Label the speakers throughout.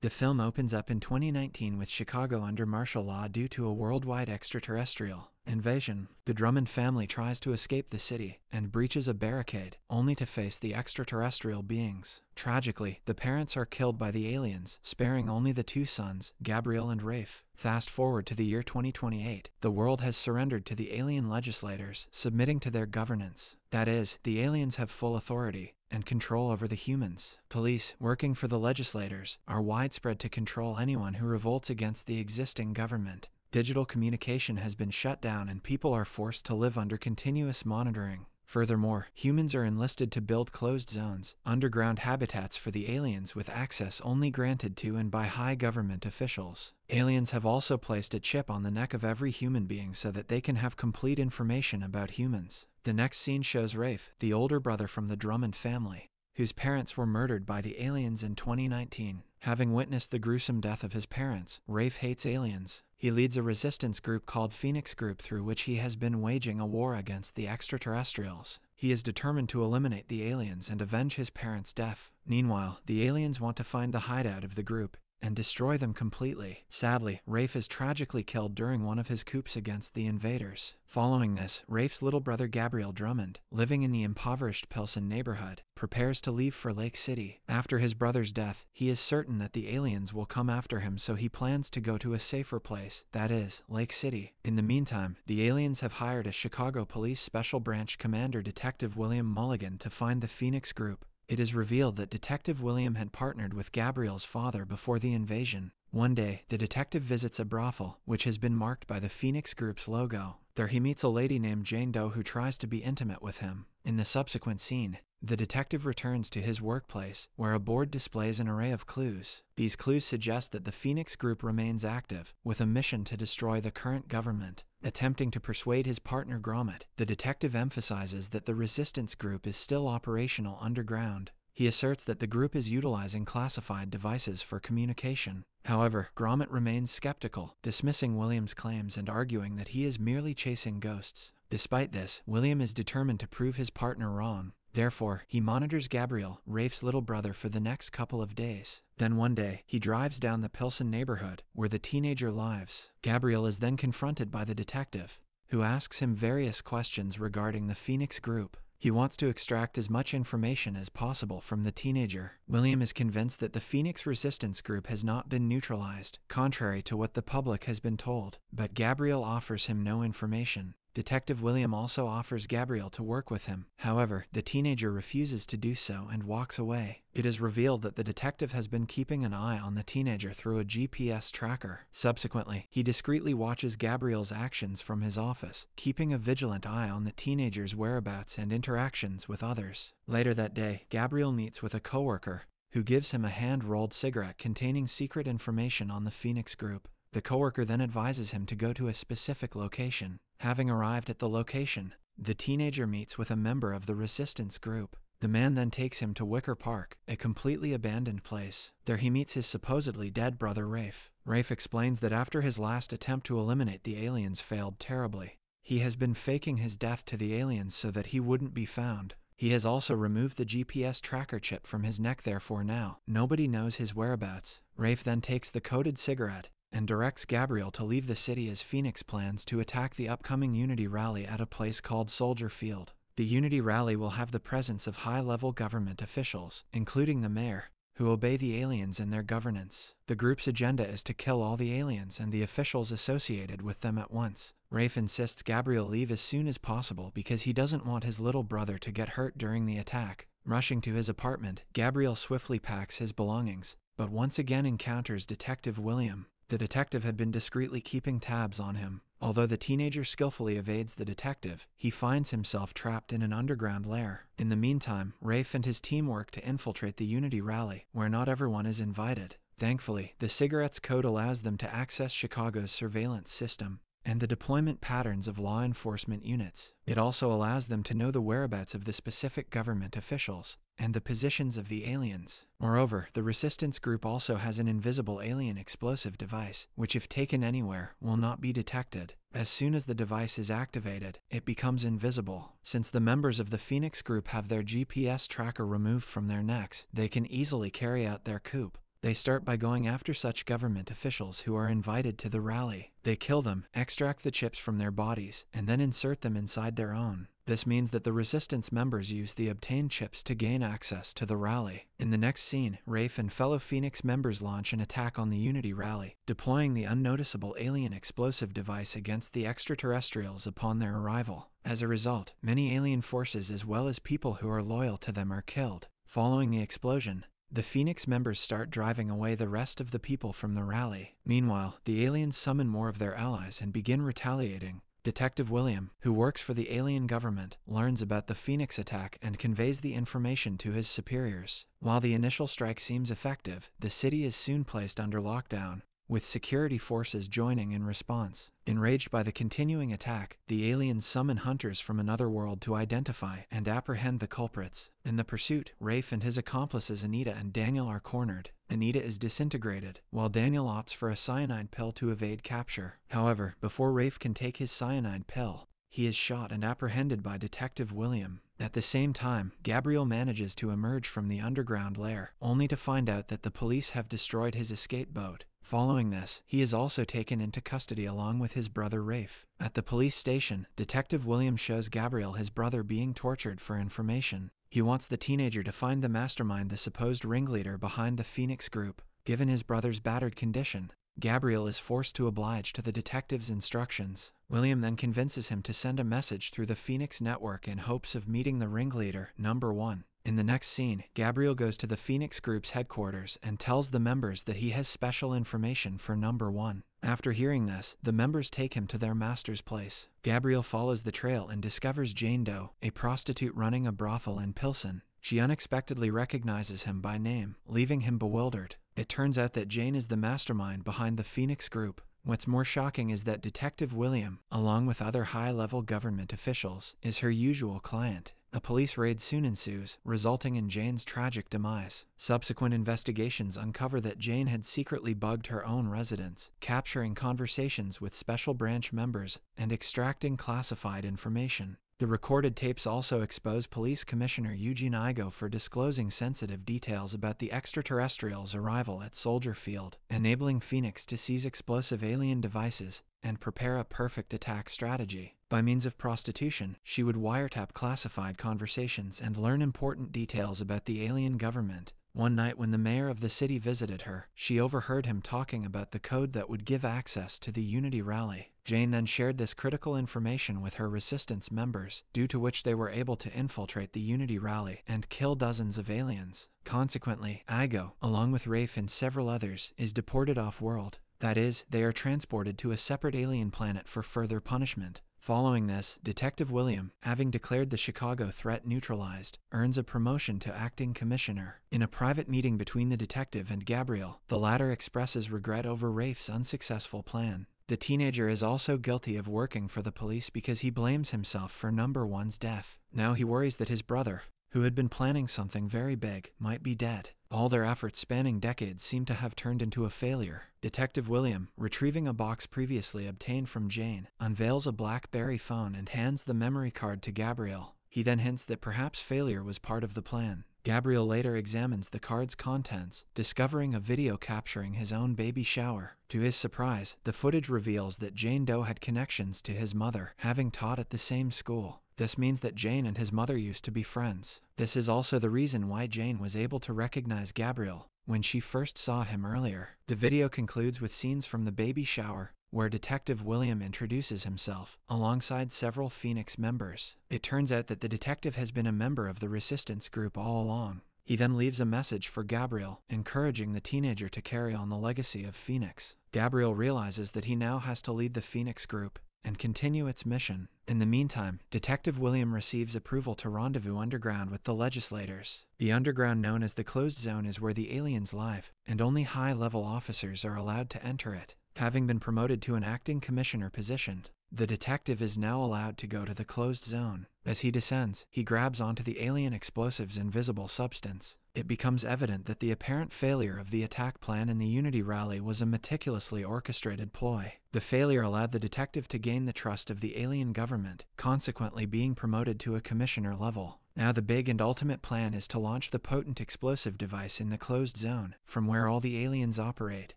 Speaker 1: The film opens up in 2019 with Chicago under martial law due to a worldwide extraterrestrial invasion. The Drummond family tries to escape the city and breaches a barricade, only to face the extraterrestrial beings. Tragically, the parents are killed by the aliens, sparing only the two sons, Gabriel and Rafe. Fast forward to the year 2028, the world has surrendered to the alien legislators, submitting to their governance. That is, the aliens have full authority and control over the humans. Police, working for the legislators, are widespread to control anyone who revolts against the existing government. Digital communication has been shut down and people are forced to live under continuous monitoring. Furthermore, humans are enlisted to build closed zones, underground habitats for the aliens with access only granted to and by high government officials. Aliens have also placed a chip on the neck of every human being so that they can have complete information about humans. The next scene shows Rafe, the older brother from the Drummond family, whose parents were murdered by the aliens in 2019. Having witnessed the gruesome death of his parents, Rafe hates aliens. He leads a resistance group called Phoenix Group through which he has been waging a war against the extraterrestrials. He is determined to eliminate the aliens and avenge his parents' death. Meanwhile, the aliens want to find the hideout of the group and destroy them completely. Sadly, Rafe is tragically killed during one of his coups against the invaders. Following this, Rafe's little brother Gabriel Drummond, living in the impoverished Pilsen neighborhood, prepares to leave for Lake City. After his brother's death, he is certain that the aliens will come after him, so he plans to go to a safer place, that is, Lake City. In the meantime, the aliens have hired a Chicago Police Special Branch Commander Detective William Mulligan to find the Phoenix Group. It is revealed that Detective William had partnered with Gabriel's father before the invasion. One day, the detective visits a brothel, which has been marked by the Phoenix Group's logo. There he meets a lady named Jane Doe who tries to be intimate with him. In the subsequent scene, the detective returns to his workplace, where a board displays an array of clues. These clues suggest that the Phoenix Group remains active, with a mission to destroy the current government. Attempting to persuade his partner Gromit, the detective emphasizes that the resistance group is still operational underground. He asserts that the group is utilizing classified devices for communication. However, Gromit remains skeptical, dismissing William's claims and arguing that he is merely chasing ghosts. Despite this, William is determined to prove his partner wrong. Therefore, he monitors Gabriel, Rafe's little brother, for the next couple of days. Then one day, he drives down the Pilsen neighborhood, where the teenager lives. Gabriel is then confronted by the detective, who asks him various questions regarding the Phoenix Group. He wants to extract as much information as possible from the teenager. William is convinced that the Phoenix Resistance Group has not been neutralized, contrary to what the public has been told, but Gabriel offers him no information. Detective William also offers Gabriel to work with him. However, the teenager refuses to do so and walks away. It is revealed that the detective has been keeping an eye on the teenager through a GPS tracker. Subsequently, he discreetly watches Gabriel's actions from his office, keeping a vigilant eye on the teenager's whereabouts and interactions with others. Later that day, Gabriel meets with a coworker, who gives him a hand-rolled cigarette containing secret information on the Phoenix Group. The coworker then advises him to go to a specific location. Having arrived at the location, the teenager meets with a member of the resistance group. The man then takes him to Wicker Park, a completely abandoned place. There he meets his supposedly dead brother Rafe. Rafe explains that after his last attempt to eliminate the aliens failed terribly, he has been faking his death to the aliens so that he wouldn't be found. He has also removed the GPS tracker chip from his neck, therefore now nobody knows his whereabouts. Rafe then takes the coded cigarette and directs Gabriel to leave the city as Phoenix plans to attack the upcoming Unity rally at a place called Soldier Field. The Unity rally will have the presence of high-level government officials, including the mayor, who obey the aliens in their governance. The group's agenda is to kill all the aliens and the officials associated with them at once. Rafe insists Gabriel leave as soon as possible because he doesn't want his little brother to get hurt during the attack. Rushing to his apartment, Gabriel swiftly packs his belongings, but once again encounters Detective William. The detective had been discreetly keeping tabs on him. Although the teenager skillfully evades the detective, he finds himself trapped in an underground lair. In the meantime, Rafe and his team work to infiltrate the Unity rally, where not everyone is invited. Thankfully, the cigarette's code allows them to access Chicago's surveillance system and the deployment patterns of law enforcement units. It also allows them to know the whereabouts of the specific government officials and the positions of the aliens. Moreover, the resistance group also has an invisible alien explosive device, which if taken anywhere, will not be detected. As soon as the device is activated, it becomes invisible. Since the members of the Phoenix Group have their GPS tracker removed from their necks, they can easily carry out their coup. They start by going after such government officials who are invited to the rally. They kill them, extract the chips from their bodies, and then insert them inside their own. This means that the resistance members use the obtained chips to gain access to the rally. In the next scene, Rafe and fellow Phoenix members launch an attack on the Unity rally, deploying the unnoticeable alien explosive device against the extraterrestrials upon their arrival. As a result, many alien forces as well as people who are loyal to them are killed. Following the explosion, the Phoenix members start driving away the rest of the people from the rally. Meanwhile, the aliens summon more of their allies and begin retaliating. Detective William, who works for the alien government, learns about the Phoenix attack and conveys the information to his superiors. While the initial strike seems effective, the city is soon placed under lockdown, with security forces joining in response. Enraged by the continuing attack, the aliens summon hunters from another world to identify and apprehend the culprits. In the pursuit, Rafe and his accomplices Anita and Daniel are cornered. Anita is disintegrated, while Daniel opts for a cyanide pill to evade capture. However, before Rafe can take his cyanide pill, he is shot and apprehended by Detective William. At the same time, Gabriel manages to emerge from the underground lair, only to find out that the police have destroyed his escape boat. Following this, he is also taken into custody along with his brother Rafe. At the police station, Detective William shows Gabriel his brother being tortured for information. He wants the teenager to find the mastermind, the supposed ringleader behind the Phoenix group. Given his brother's battered condition, Gabriel is forced to oblige to the detective's instructions. William then convinces him to send a message through the Phoenix network in hopes of meeting the ringleader, number 1. In the next scene, Gabriel goes to the Phoenix group's headquarters and tells the members that he has special information for number 1. After hearing this, the members take him to their master's place. Gabriel follows the trail and discovers Jane Doe, a prostitute running a brothel in Pilsen. She unexpectedly recognizes him by name, leaving him bewildered. It turns out that Jane is the mastermind behind the Phoenix group. What's more shocking is that Detective William, along with other high-level government officials, is her usual client. A police raid soon ensues, resulting in Jane's tragic demise. Subsequent investigations uncover that Jane had secretly bugged her own residence, capturing conversations with special branch members and extracting classified information. The recorded tapes also expose Police Commissioner Eugene Igo for disclosing sensitive details about the extraterrestrials' arrival at Soldier Field, enabling Phoenix to seize explosive alien devices and prepare a perfect attack strategy. By means of prostitution, she would wiretap classified conversations and learn important details about the alien government. One night when the mayor of the city visited her, she overheard him talking about the code that would give access to the Unity rally. Jane then shared this critical information with her resistance members, due to which they were able to infiltrate the Unity rally and kill dozens of aliens. Consequently, Igo, along with Rafe and several others, is deported off-world. That is, they are transported to a separate alien planet for further punishment. Following this, Detective William, having declared the Chicago threat neutralized, earns a promotion to acting commissioner. In a private meeting between the detective and Gabriel, the latter expresses regret over Rafe's unsuccessful plan. The teenager is also guilty of working for the police because he blames himself for number 1's death. Now he worries that his brother, who had been planning something very big, might be dead. All their efforts spanning decades seem to have turned into a failure. Detective William, retrieving a box previously obtained from Jane, unveils a BlackBerry phone and hands the memory card to Gabriel. He then hints that perhaps failure was part of the plan. Gabriel later examines the card's contents, discovering a video capturing his own baby shower. To his surprise, the footage reveals that Jane Doe had connections to his mother, having taught at the same school. This means that Jane and his mother used to be friends. This is also the reason why Jane was able to recognize Gabriel when she first saw him earlier. The video concludes with scenes from the baby shower, where Detective William introduces himself, alongside several Phoenix members. It turns out that the detective has been a member of the resistance group all along. He then leaves a message for Gabriel, encouraging the teenager to carry on the legacy of Phoenix. Gabriel realizes that he now has to lead the Phoenix group and continue its mission. In the meantime, Detective William receives approval to rendezvous underground with the legislators. The underground known as the Closed Zone is where the aliens live, and only high-level officers are allowed to enter it. Having been promoted to an acting commissioner position, the detective is now allowed to go to the Closed Zone. As he descends, he grabs onto the alien explosive's invisible substance. It becomes evident that the apparent failure of the attack plan in the Unity rally was a meticulously orchestrated ploy. The failure allowed the detective to gain the trust of the alien government, consequently being promoted to a commissioner level. Now the big and ultimate plan is to launch the potent explosive device in the closed zone, from where all the aliens operate,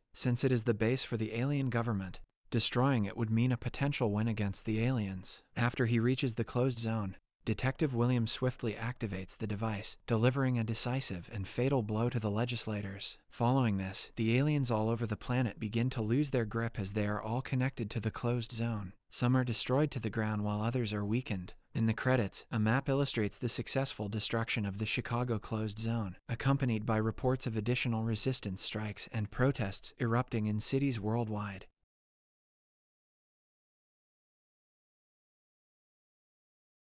Speaker 1: since it is the base for the alien government. Destroying it would mean a potential win against the aliens. After he reaches the closed zone, Detective Williams swiftly activates the device, delivering a decisive and fatal blow to the legislators. Following this, the aliens all over the planet begin to lose their grip as they are all connected to the closed zone. Some are destroyed to the ground while others are weakened. In the credits, a map illustrates the successful destruction of the Chicago closed zone, accompanied by reports of additional resistance strikes and protests erupting in cities worldwide.